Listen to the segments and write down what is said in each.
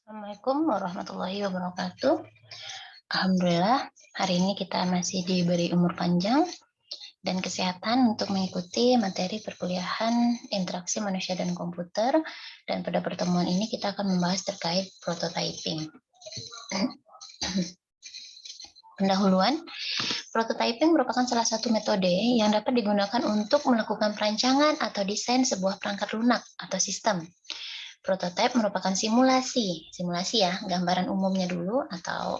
Assalamualaikum warahmatullahi wabarakatuh. Alhamdulillah, hari ini kita masih diberi umur panjang dan kesehatan untuk mengikuti materi perkuliahan interaksi manusia dan komputer. Dan pada pertemuan ini kita akan membahas terkait prototyping. Pendahuluan, prototyping merupakan salah satu metode yang dapat digunakan untuk melakukan perancangan atau desain sebuah perangkat lunak atau sistem. Prototipe merupakan simulasi ya, gambaran umumnya dulu atau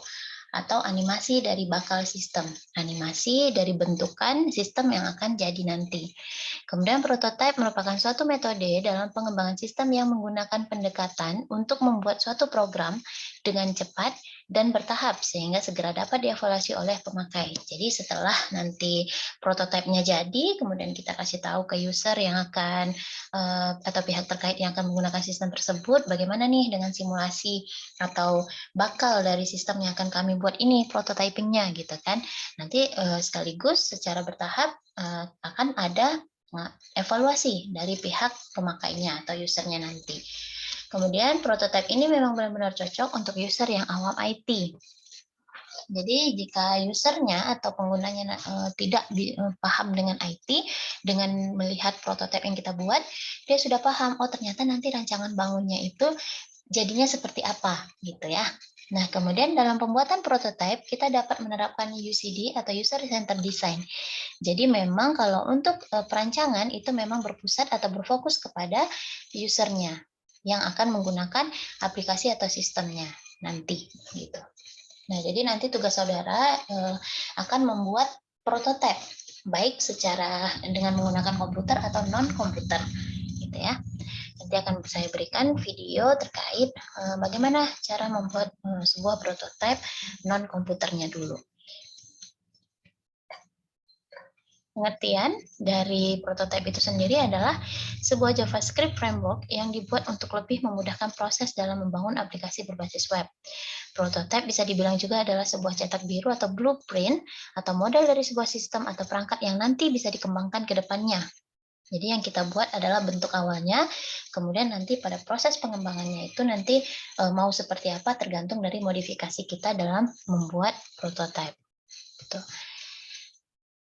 animasi dari bakal sistem, animasi dari bentukan sistem yang akan jadi nanti. Kemudian prototipe merupakan suatu metode dalam pengembangan sistem yang menggunakan pendekatan untuk membuat suatu program dengan cepat dan bertahap sehingga segera dapat dievaluasi oleh pemakai. Jadi setelah nanti prototipenya jadi, kemudian kita kasih tahu ke user yang akan atau pihak terkait yang akan menggunakan sistem tersebut, bagaimana nih dengan simulasi atau bakal dari sistem yang akan kami buat ini prototypingnya gitu kan. Nanti sekaligus secara bertahap akan ada evaluasi dari pihak pemakainya atau usernya nanti. Kemudian prototype ini memang benar-benar cocok untuk user yang awam IT. Jadi jika usernya atau penggunanya tidak paham dengan IT, dengan melihat prototipe yang kita buat, dia sudah paham, oh ternyata nanti rancangan bangunnya itu jadinya seperti apa gitu ya. Nah, kemudian dalam pembuatan prototipe kita dapat menerapkan UCD atau User Centered Design. Jadi memang kalau untuk perancangan itu memang berpusat atau berfokus kepada usernya yang akan menggunakan aplikasi atau sistemnya nanti gitu. Nah, jadi nanti tugas saudara akan membuat prototipe baik secara dengan menggunakan komputer atau non komputer gitu ya. Nanti akan saya berikan video terkait bagaimana cara membuat sebuah prototipe non komputernya dulu. Pengertian dari prototipe itu sendiri adalah sebuah JavaScript framework yang dibuat untuk lebih memudahkan proses dalam membangun aplikasi berbasis web. Prototipe bisa dibilang juga adalah sebuah cetak biru atau blueprint atau model dari sebuah sistem atau perangkat yang nanti bisa dikembangkan ke depannya. Jadi yang kita buat adalah bentuk awalnya, kemudian nanti pada proses pengembangannya itu nanti mau seperti apa tergantung dari modifikasi kita dalam membuat prototipe. Gitu.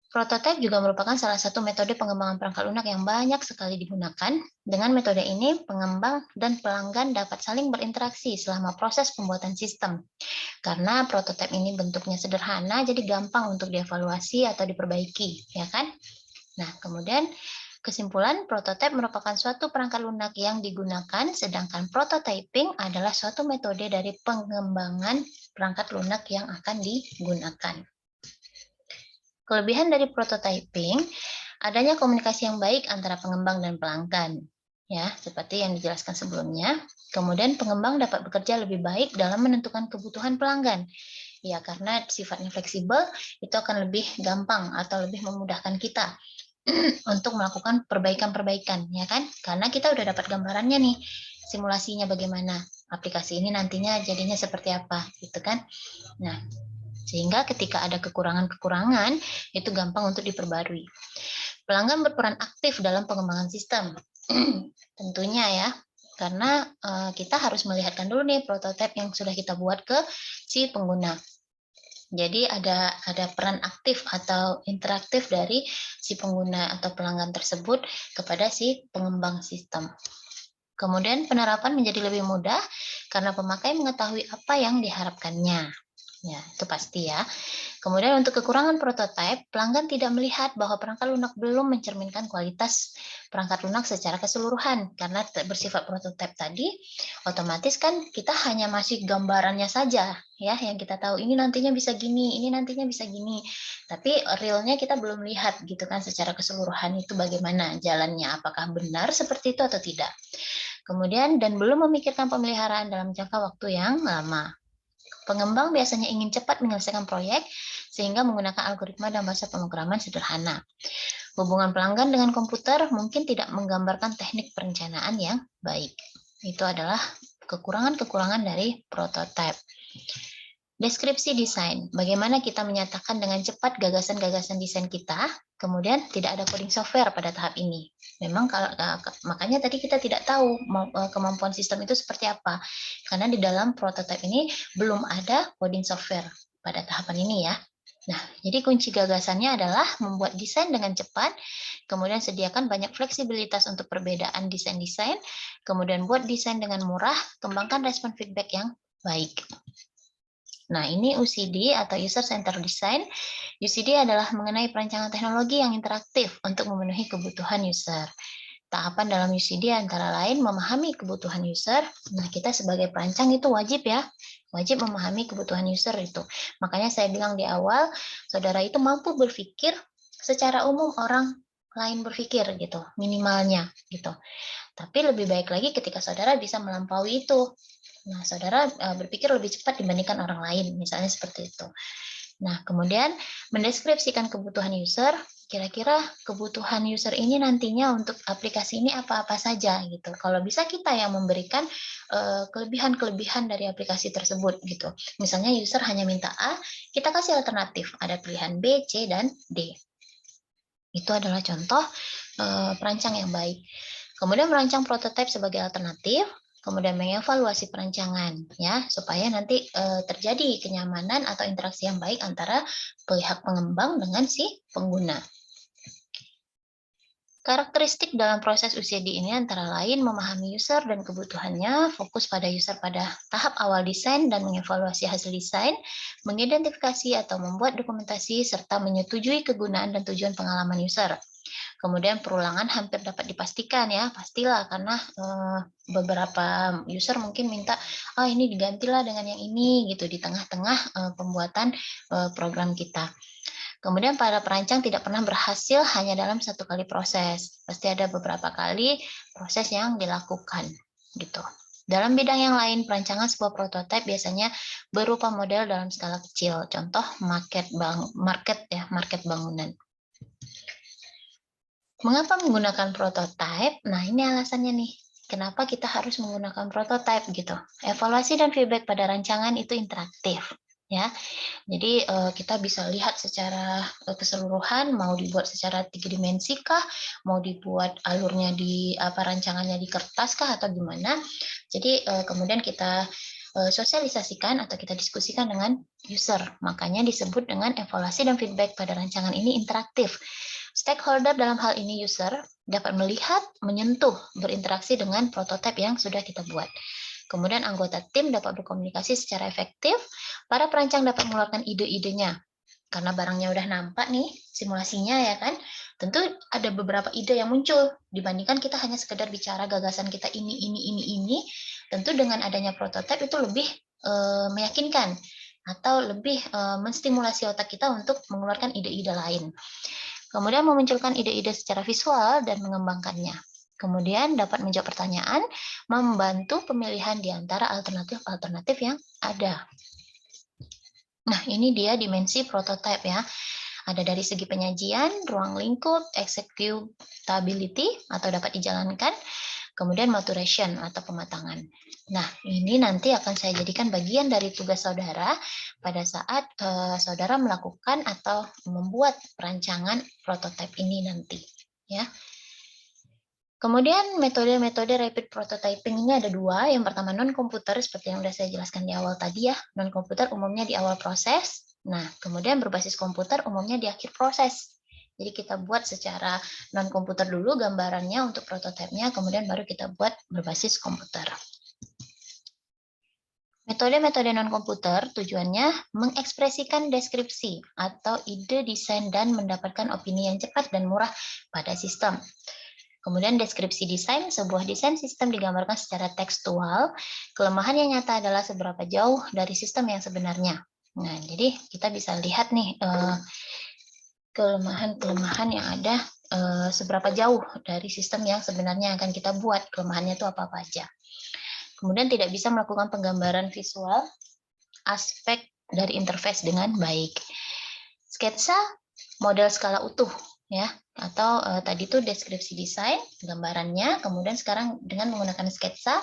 Prototipe juga merupakan salah satu metode pengembangan perangkat lunak yang banyak sekali digunakan. Dengan metode ini, pengembang dan pelanggan dapat saling berinteraksi selama proses pembuatan sistem. Karena prototipe ini bentuknya sederhana, jadi gampang untuk dievaluasi atau diperbaiki, ya kan? Nah, kemudian kesimpulan, prototipe merupakan suatu perangkat lunak yang digunakan, sedangkan prototyping adalah suatu metode dari pengembangan perangkat lunak yang akan digunakan. Kelebihan dari prototyping, adanya komunikasi yang baik antara pengembang dan pelanggan. Ya, seperti yang dijelaskan sebelumnya. Kemudian pengembang dapat bekerja lebih baik dalam menentukan kebutuhan pelanggan. Ya, karena sifatnya fleksibel, itu akan lebih gampang atau lebih memudahkan kita untuk melakukan perbaikan-perbaikan, ya kan? Karena kita udah dapat gambarannya nih, simulasinya bagaimana, aplikasi ini nantinya jadinya seperti apa, gitu kan? Nah, sehingga ketika ada kekurangan-kekurangan, itu gampang untuk diperbarui. Pelanggan berperan aktif dalam pengembangan sistem. Tentunya ya, karena kita harus melihatkan dulu nih prototipe yang sudah kita buat ke si pengguna. Jadi ada peran aktif atau interaktif dari si pengguna atau pelanggan tersebut kepada si pengembang sistem. Kemudian penerapan menjadi lebih mudah karena pemakai mengetahui apa yang diharapkannya. Ya, itu pasti ya. Kemudian untuk kekurangan prototipe, pelanggan tidak melihat bahwa perangkat lunak belum mencerminkan kualitas perangkat lunak secara keseluruhan. Karena bersifat prototipe tadi, otomatis kan kita hanya masih gambarannya saja, ya, yang kita tahu ini nantinya bisa gini, ini nantinya bisa gini. Tapi realnya kita belum lihat gitu kan secara keseluruhan itu bagaimana jalannya, apakah benar seperti itu atau tidak. Kemudian dan belum memikirkan pemeliharaan dalam jangka waktu yang lama. Pengembang biasanya ingin cepat menyelesaikan proyek sehingga menggunakan algoritma dan bahasa pemrograman sederhana. Hubungan pelanggan dengan komputer mungkin tidak menggambarkan teknik perencanaan yang baik. Itu adalah kekurangan-kekurangan dari prototipe. Deskripsi desain, bagaimana kita menyatakan dengan cepat gagasan-gagasan desain kita, kemudian tidak ada coding software pada tahap ini. Memang makanya tadi kita tidak tahu kemampuan sistem itu seperti apa, karena di dalam prototipe ini belum ada coding software pada tahapan ini ya. Nah, jadi kunci gagasannya adalah membuat desain dengan cepat, kemudian sediakan banyak fleksibilitas untuk perbedaan desain-desain, kemudian buat desain dengan murah, kembangkan respon feedback yang baik. Nah, ini UCD atau User Centered Design. UCD adalah mengenai perancangan teknologi yang interaktif untuk memenuhi kebutuhan user. Tahapan dalam UCD antara lain memahami kebutuhan user. Nah, kita sebagai perancang itu wajib ya, wajib memahami kebutuhan user itu. Makanya saya bilang di awal, saudara itu mampu berpikir secara umum orang lain berpikir gitu, minimalnya gitu. Tapi lebih baik lagi ketika saudara bisa melampaui itu. Nah, saudara berpikir lebih cepat dibandingkan orang lain, misalnya seperti itu. Nah, kemudian mendeskripsikan kebutuhan user, kira-kira kebutuhan user ini nantinya untuk aplikasi ini apa-apa saja gitu. Kalau bisa kita yang memberikan kelebihan-kelebihan dari aplikasi tersebut gitu. Misalnya user hanya minta A, kita kasih alternatif, ada pilihan B, C, dan D. Itu adalah contoh perancang yang baik. Kemudian merancang prototipe sebagai alternatif, kemudian mengevaluasi perancangan ya supaya nanti terjadi kenyamanan atau interaksi yang baik antara pihak pengembang dengan si pengguna. Karakteristik dalam proses UCD ini antara lain memahami user dan kebutuhannya, fokus pada user pada tahap awal desain dan mengevaluasi hasil desain, mengidentifikasi atau membuat dokumentasi serta menyetujui kegunaan dan tujuan pengalaman user. Kemudian perulangan hampir dapat dipastikan ya, pastilah karena beberapa user mungkin minta, ini digantilah dengan yang ini gitu di tengah-tengah pembuatan program kita. Kemudian para perancang tidak pernah berhasil hanya dalam satu kali proses, pasti ada beberapa kali proses yang dilakukan gitu. Dalam bidang yang lain, perancangan sebuah prototipe biasanya berupa model dalam skala kecil, contoh market bangunan. Mengapa menggunakan prototipe? Nah, ini alasannya nih. Kenapa kita harus menggunakan prototipe gitu? Evaluasi dan feedback pada rancangan itu interaktif, ya. Jadi kita bisa lihat secara keseluruhan, mau dibuat secara 3 dimensi kah, mau dibuat alurnya di rancangannya di kertas kah atau gimana. Jadi kemudian kita sosialisasikan atau kita diskusikan dengan user. Makanya disebut dengan evaluasi dan feedback pada rancangan ini interaktif. Stakeholder dalam hal ini user dapat melihat, menyentuh, berinteraksi dengan prototipe yang sudah kita buat. Kemudian anggota tim dapat berkomunikasi secara efektif, para perancang dapat mengeluarkan ide-idenya. Karena barangnya udah nampak nih, simulasinya ya kan, tentu ada beberapa ide yang muncul, dibandingkan kita hanya sekedar bicara gagasan kita ini, tentu dengan adanya prototipe itu lebih meyakinkan, atau lebih menstimulasi otak kita untuk mengeluarkan ide-ide lain. Kemudian memunculkan ide-ide secara visual dan mengembangkannya. Kemudian dapat menjawab pertanyaan, membantu pemilihan di antara alternatif-alternatif yang ada. Nah, ini dia dimensi prototipe ya. Ada dari segi penyajian, ruang lingkup, executability atau dapat dijalankan, kemudian maturation atau pematangan. Nah, ini nanti akan saya jadikan bagian dari tugas saudara pada saat saudara melakukan atau membuat perancangan prototipe ini nanti, ya. Kemudian metode-metode rapid prototyping ini ada dua. Yang pertama non-komputer, seperti yang sudah saya jelaskan di awal tadi ya. Non-komputer umumnya di awal proses. Nah, kemudian berbasis komputer umumnya di akhir proses. Jadi kita buat secara non-komputer dulu gambarannya untuk prototipenya, kemudian baru kita buat berbasis komputer. Metode-metode non-komputer tujuannya mengekspresikan deskripsi atau ide desain dan mendapatkan opini yang cepat dan murah pada sistem. Kemudian deskripsi desain, sebuah desain sistem digambarkan secara tekstual. Kelemahan yang nyata adalah seberapa jauh dari sistem yang sebenarnya. Nah, jadi kita bisa lihat nih kelemahan-kelemahan yang ada seberapa jauh dari sistem yang sebenarnya yang akan kita buat. Kelemahannya itu apa-apa aja. Kemudian tidak bisa melakukan penggambaran visual aspek dari interface dengan baik. Sketsa model skala utuh ya, atau tadi itu deskripsi desain, gambarannya, kemudian sekarang dengan menggunakan sketsa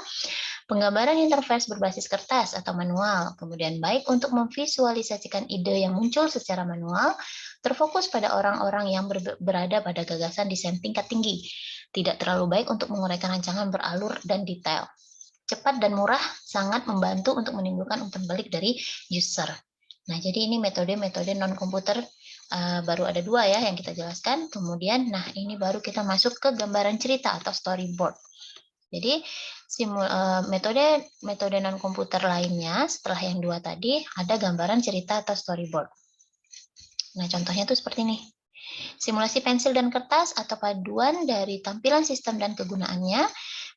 Penggambaran interface berbasis kertas atau manual, kemudian baik untuk memvisualisasikan ide yang muncul secara manual, terfokus pada orang-orang yang berada pada gagasan desain tingkat tinggi, tidak terlalu baik untuk menguraikan rancangan beralur dan detail. Cepat dan murah sangat membantu untuk menimbulkan umpan balik dari user. Nah, jadi ini metode-metode non-komputer baru ada 2 ya yang kita jelaskan. Kemudian, nah ini baru kita masuk ke gambaran cerita atau storyboard. Jadi metode non-komputer lainnya setelah yang 2 tadi ada gambaran cerita atau storyboard. Nah, contohnya tuh seperti ini. Simulasi pensil dan kertas atau paduan dari tampilan sistem dan kegunaannya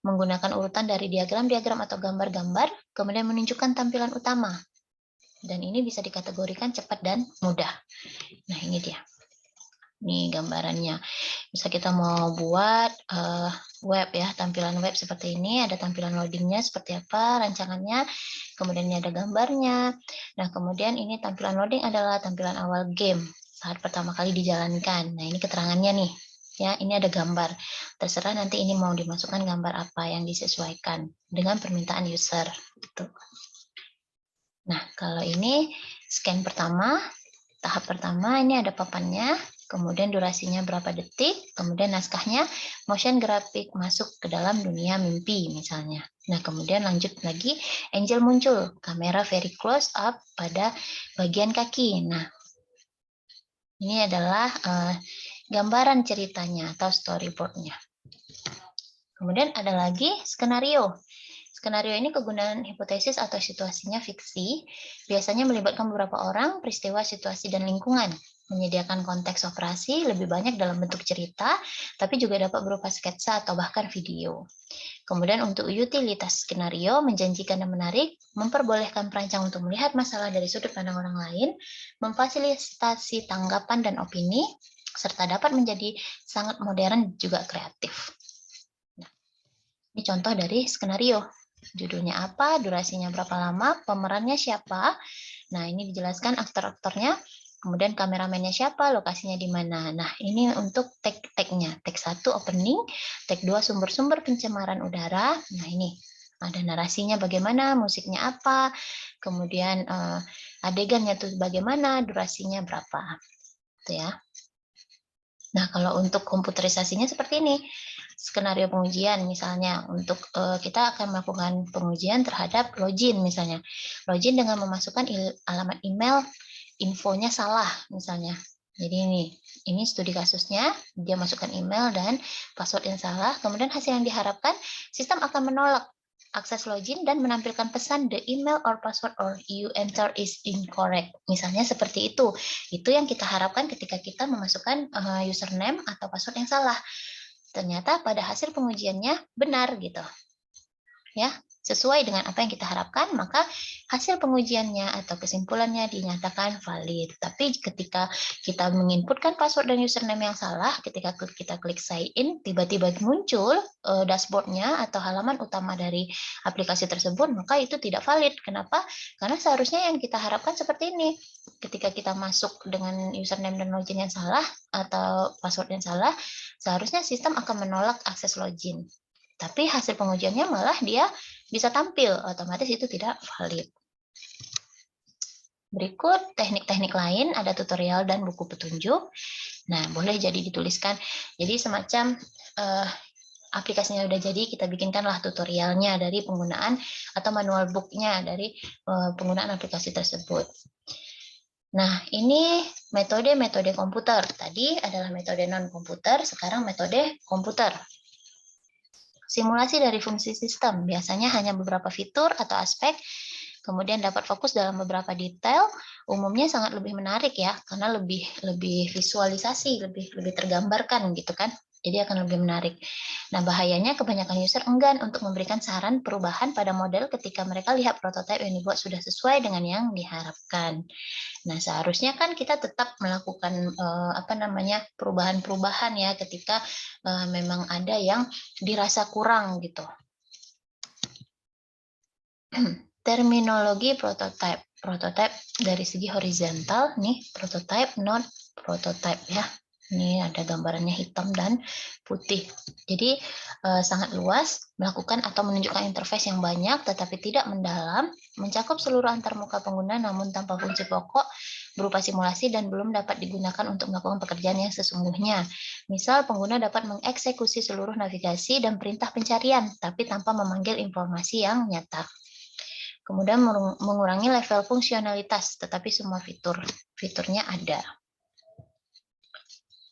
menggunakan urutan dari diagram-diagram atau gambar-gambar, kemudian menunjukkan tampilan utama. Dan ini bisa dikategorikan cepat dan mudah. Nah, ini dia. Ini gambarannya. Bisa kita mau buat web ya, tampilan web seperti ini, ada tampilan loadingnya seperti apa, rancangannya, kemudian ini ada gambarnya. Nah, kemudian ini tampilan loading adalah tampilan awal game saat pertama kali dijalankan. Nah, ini keterangannya nih. Ya, ini ada gambar. Terserah nanti ini mau dimasukkan gambar apa yang disesuaikan dengan permintaan user. Gitu. Nah, kalau ini scan pertama, tahap pertama ini ada papannya, kemudian durasinya berapa detik, kemudian naskahnya motion grafik masuk ke dalam dunia mimpi misalnya. Nah, kemudian lanjut lagi, angel muncul, kamera very close up pada bagian kaki. Nah, ini adalah gambaran ceritanya atau storyboardnya. Kemudian ada lagi skenario. Skenario ini kegunaan hipotesis atau situasinya fiksi, biasanya melibatkan beberapa orang, peristiwa, situasi, dan lingkungan. Menyediakan konteks operasi lebih banyak dalam bentuk cerita, tapi juga dapat berupa sketsa atau bahkan video. Kemudian untuk utilitas skenario, menjanjikan dan menarik, memperbolehkan perancang untuk melihat masalah dari sudut pandang orang lain, memfasilitasi tanggapan dan opini, serta dapat menjadi sangat modern juga kreatif. Nah, ini contoh dari skenario. Judulnya apa, durasinya berapa lama, pemerannya siapa. Nah, ini dijelaskan aktor-aktornya, kemudian kameramennya siapa, lokasinya di mana. Nah, ini untuk tag-tagnya. Tag 1 opening, tag 2 sumber-sumber pencemaran udara. Nah, ini ada narasinya bagaimana, musiknya apa, kemudian adegannya tuh bagaimana, durasinya berapa. Itu ya. Nah, kalau untuk komputerisasinya seperti ini. Skenario pengujian misalnya untuk kita akan melakukan pengujian terhadap login misalnya. Login dengan memasukkan alamat email, infonya salah misalnya. Jadi ini studi kasusnya, dia masukkan email dan password yang salah, kemudian hasil yang diharapkan, sistem akan menolak akses login dan menampilkan pesan the email or password or you enter is incorrect. Misalnya seperti itu. Itu yang kita harapkan ketika kita memasukkan username atau password yang salah. Ternyata pada hasil pengujiannya benar gitu. Ya, sesuai dengan apa yang kita harapkan, maka hasil pengujiannya atau kesimpulannya dinyatakan valid. Tapi ketika kita menginputkan password dan username yang salah, ketika kita klik sign in, tiba-tiba muncul dashboard-nya atau halaman utama dari aplikasi tersebut, maka itu tidak valid. Kenapa? Karena seharusnya yang kita harapkan seperti ini. Ketika kita masuk dengan username dan login yang salah atau password yang salah, seharusnya sistem akan menolak akses login. Tapi hasil pengujiannya malah dia bisa tampil, otomatis itu tidak valid. Berikut teknik-teknik lain, ada tutorial dan buku petunjuk. Nah, boleh jadi dituliskan. Jadi semacam aplikasinya udah jadi, kita bikinkanlah tutorialnya dari penggunaan atau manual book-nya dari penggunaan aplikasi tersebut. Nah, ini metode-metode komputer. Tadi adalah metode non-komputer, sekarang metode komputer. Simulasi dari fungsi sistem, biasanya hanya beberapa fitur atau aspek, kemudian dapat fokus dalam beberapa detail, umumnya sangat lebih menarik ya, karena lebih visualisasi, lebih tergambarkan gitu kan. Jadi akan lebih menarik. Nah, bahayanya kebanyakan user enggan untuk memberikan saran perubahan pada model ketika mereka lihat prototipe yang dibuat sudah sesuai dengan yang diharapkan. Nah, seharusnya kan kita tetap melakukan perubahan-perubahan ya ketika memang ada yang dirasa kurang gitu. Terminologi prototype dari segi horizontal nih, prototype, not prototype ya. Ini ada gambarannya hitam dan putih. Jadi sangat luas, melakukan atau menunjukkan interface yang banyak tetapi tidak mendalam, mencakup seluruh antarmuka pengguna namun tanpa fungsi pokok, berupa simulasi dan belum dapat digunakan untuk melakukan pekerjaan yang sesungguhnya. Misal, pengguna dapat mengeksekusi seluruh navigasi dan perintah pencarian, tapi tanpa memanggil informasi yang nyata. Kemudian mengurangi level fungsionalitas, tetapi semua fiturnya ada.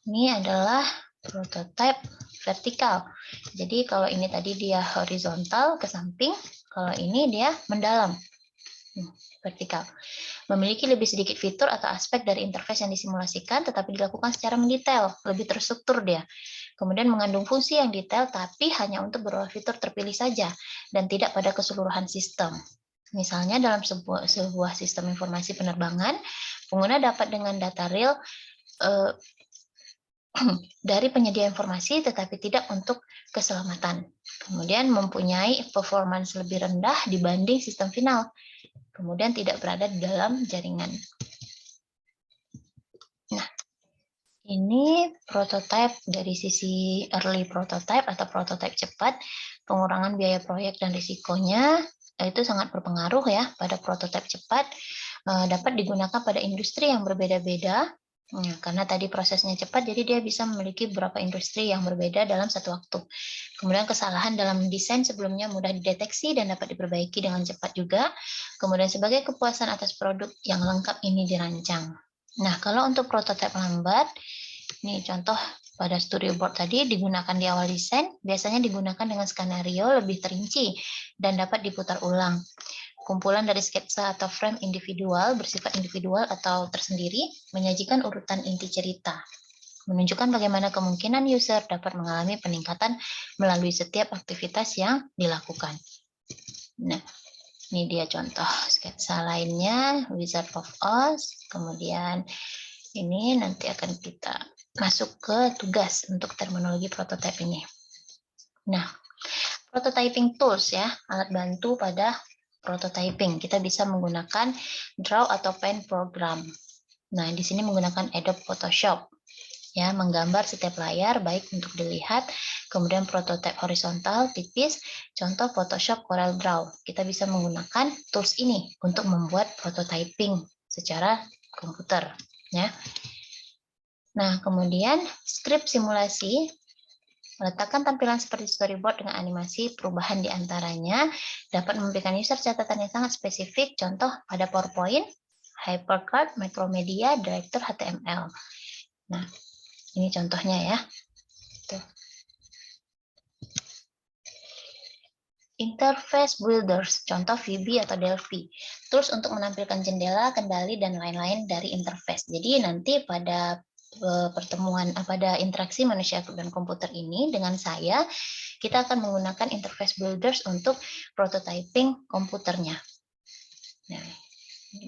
Ini adalah prototipe vertikal. Jadi kalau ini tadi dia horizontal ke samping, kalau ini dia mendalam, vertikal. Memiliki lebih sedikit fitur atau aspek dari interface yang disimulasikan, tetapi dilakukan secara mendetail, lebih terstruktur dia. Kemudian mengandung fungsi yang detail, tapi hanya untuk beberapa fitur terpilih saja, dan tidak pada keseluruhan sistem. Misalnya dalam sebuah sistem informasi penerbangan, pengguna dapat dengan data real dari penyedia informasi tetapi tidak untuk keselamatan. Kemudian mempunyai performance lebih rendah dibanding sistem final. Kemudian tidak berada di dalam jaringan. Nah, ini prototipe dari sisi early prototype atau prototipe cepat, pengurangan biaya proyek dan risikonya itu sangat berpengaruh ya pada prototipe cepat, dapat digunakan pada industri yang berbeda-beda. Karena tadi prosesnya cepat, jadi dia bisa memiliki beberapa industri yang berbeda dalam satu waktu. Kemudian kesalahan dalam desain sebelumnya mudah dideteksi dan dapat diperbaiki dengan cepat juga. Kemudian sebagai kepuasan atas produk yang lengkap ini dirancang. Nah, kalau untuk prototipe lambat, ini contoh pada storyboard tadi digunakan di awal desain, biasanya digunakan dengan skenario lebih terinci dan dapat diputar ulang. Kumpulan dari sketsa atau frame individual bersifat individual atau tersendiri menyajikan urutan inti cerita, menunjukkan bagaimana kemungkinan user dapat mengalami peningkatan melalui setiap aktivitas yang dilakukan. Nah, ini dia contoh sketsa lainnya, Wizard of Oz. Kemudian ini nanti akan kita masuk ke tugas untuk terminologi prototype ini. Nah, prototyping tools ya, alat bantu pada prototyping. Kita bisa menggunakan Draw atau Paint program. Nah, di sini menggunakan Adobe Photoshop. Ya, menggambar setiap layar baik untuk dilihat, kemudian prototipe horizontal tipis, contoh Photoshop Corel Draw. Kita bisa menggunakan tools ini untuk membuat prototyping secara komputer, ya. Nah, kemudian script simulasi. Meletakkan tampilan seperti storyboard dengan animasi perubahan di antaranya dapat memberikan user catatan yang sangat spesifik, contoh pada PowerPoint, Hypercard, Macromedia, Director HTML. Nah, ini contohnya ya. Tuh. Interface Builders, contoh VB atau Delphi. Tools untuk menampilkan jendela, kendali, dan lain-lain dari interface. Jadi nanti pada pertemuan pada interaksi manusia dan komputer ini dengan saya, kita akan menggunakan interface builders untuk prototyping komputernya. Nah,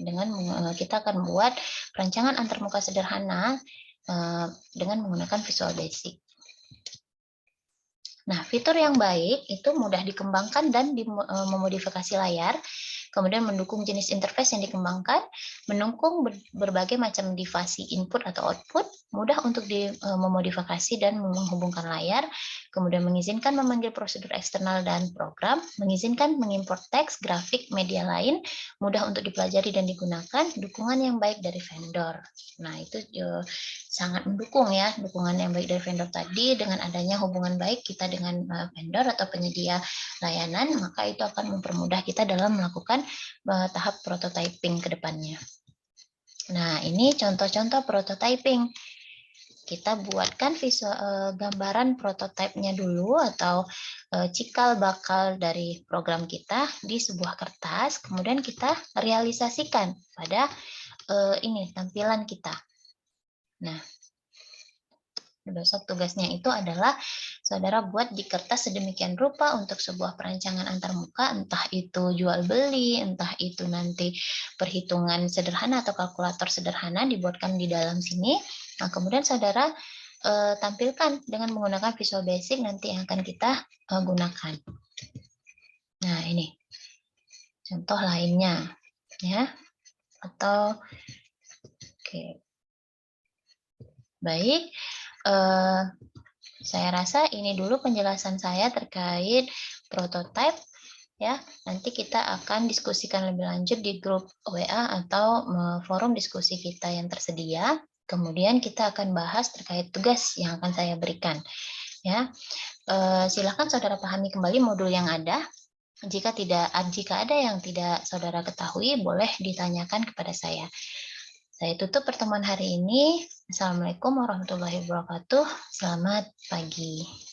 dengan kita akan membuat perancangan antarmuka sederhana dengan menggunakan Visual Basic. Nah, fitur yang baik itu mudah dikembangkan dan memodifikasi layar, kemudian mendukung jenis interface yang dikembangkan, mendukung berbagai macam device input atau output, mudah untuk memodifikasi dan menghubungkan layar, kemudian mengizinkan memanggil prosedur eksternal dan program, mengizinkan mengimport teks, grafik, media lain, mudah untuk dipelajari dan digunakan, dukungan yang baik dari vendor. Nah, itu sangat mendukung ya, dukungan yang baik dari vendor tadi, dengan adanya hubungan baik kita dengan vendor atau penyedia layanan, maka itu akan mempermudah kita dalam melakukan tahap prototyping ke depannya. Nah, ini contoh-contoh prototyping. Kita buatkan gambaran prototipenya dulu atau cikal bakal dari program kita di sebuah kertas, kemudian kita realisasikan pada ini tampilan kita. Nah, besok tugasnya itu adalah saudara buat di kertas sedemikian rupa untuk sebuah perancangan antarmuka, entah itu jual beli, entah itu nanti perhitungan sederhana atau kalkulator sederhana dibuatkan di dalam sini. Nah, kemudian saudara tampilkan dengan menggunakan Visual Basic nanti yang akan kita gunakan. Nah, ini contoh lainnya ya. Atau oke. Baik, saya rasa ini dulu penjelasan saya terkait prototipe ya. Nanti kita akan diskusikan lebih lanjut di grup WA atau forum diskusi kita yang tersedia. Kemudian kita akan bahas terkait tugas yang akan saya berikan ya. Silakan saudara pahami kembali modul yang ada. Jika ada yang tidak saudara ketahui, boleh ditanyakan kepada saya. Saya tutup pertemuan hari ini. Assalamualaikum warahmatullahi wabarakatuh. Selamat pagi.